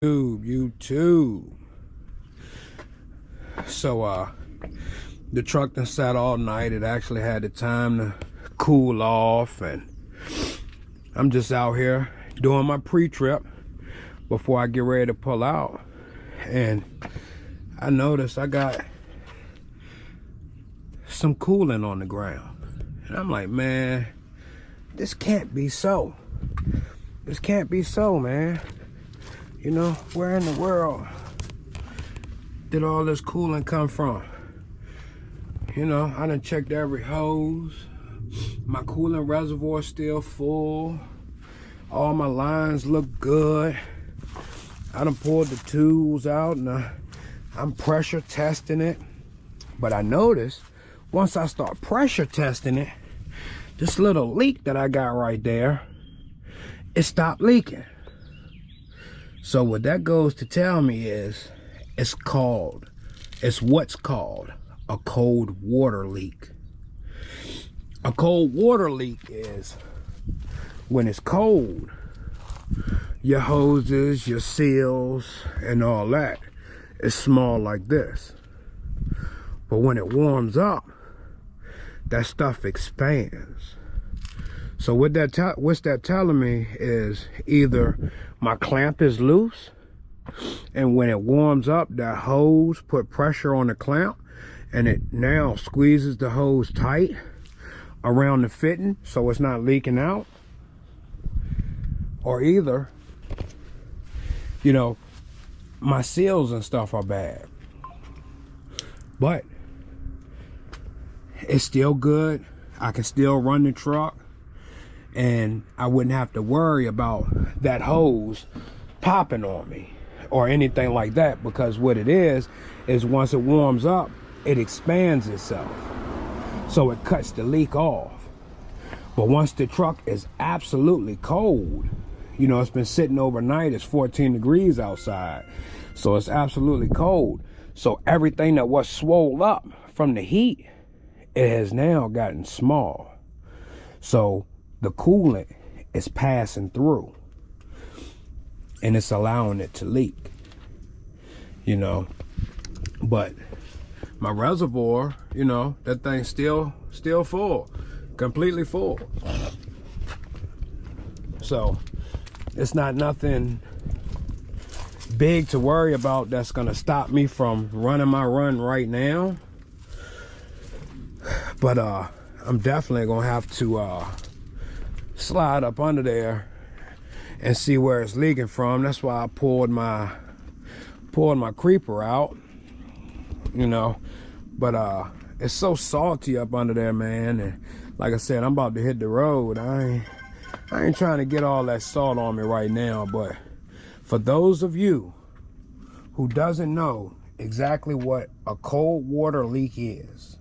YouTube. So the truck done sat all night. It actually had the time to cool off, and I'm just out here doing my pre-trip before I get ready to pull out. And I noticed I got some coolant on the ground, and I'm like, man, this can't be so. This can't be so, man. You know, where in the world did all this coolant come from? You know, I done checked every hose. My coolant reservoir still full. All my lines look good. I done pulled the tools out, and I'm pressure testing it. But I noticed once I start pressure testing it, this little leak that I got right there, it stopped leaking. So what that goes to tell me is it's what's called a cold water leak. A cold water leak is when it's cold, your hoses, your seals, and all that is small like this. But when it warms up, that stuff expands. So what's that telling me is either my clamp is loose, and when it warms up, that hose put pressure on the clamp, and it now squeezes the hose tight around the fitting so it's not leaking out. Or either, you know, my seals and stuff are bad, but it's still good. I can still run the truck, and I wouldn't have to worry about that hose popping on me or anything like that, because what it is once it warms up, it expands itself, so it cuts the leak off. But once the truck is absolutely cold, you know, it's been sitting overnight, it's 14 degrees outside, so it's absolutely cold. So everything that was swole up from the heat, it has now gotten small. So the coolant is passing through, and it's allowing it to leak, you know. But my reservoir, you know, that thing's still full, completely full. So it's not nothing big to worry about that's gonna stop me from running my run right now. But I'm definitely gonna have to slide up under there and see where it's leaking from. That's why I pulled my creeper out, you know. But it's so salty up under there, man. And like I said, I'm about to hit the road. I ain't trying to get all that salt on me right now. But for those of you who doesn't know exactly what a cold water leak is,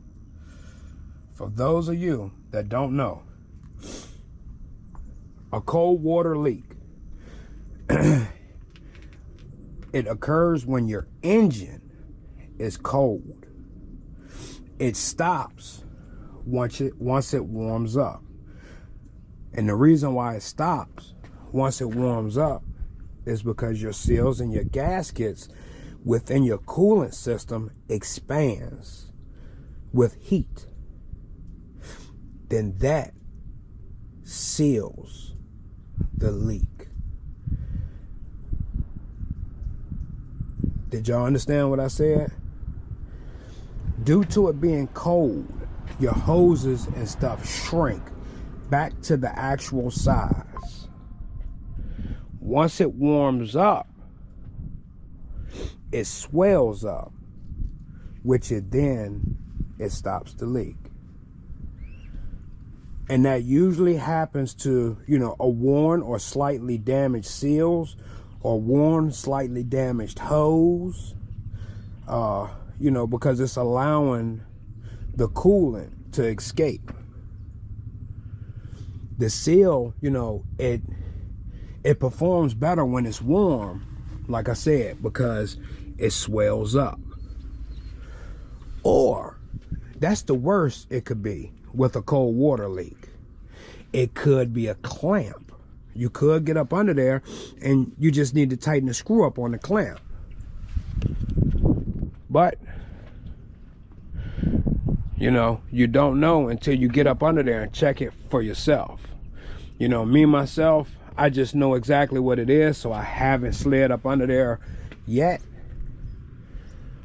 for those of you that don't know, a cold water leak, it occurs when your engine is cold. It stops once it warms up. And the reason why it stops once it warms up is because your seals and your gaskets within your coolant system expands with heat. Then that seals the leak. Did y'all understand what I said? Due to it being cold, your hoses and stuff shrink back to the actual size. Once it warms up, it swells up, which it stops the leak. And that usually happens to, you know, a worn or slightly damaged seals, or worn, slightly damaged hose, you know, because it's allowing the coolant to escape. The seal, you know, it performs better when it's warm, like I said, because it swells up. Or that's the worst it could be with a cold water leak. It could be a clamp. You could get up under there and you just need to tighten the screw up on the clamp. But, you know, you don't know until you get up under there and check it for yourself. You know, me, myself, I just know exactly what it is, so I haven't slid up under there yet.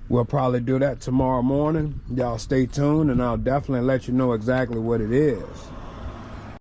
We'll probably do that tomorrow morning. Y'all stay tuned, and I'll definitely let you know exactly what it is.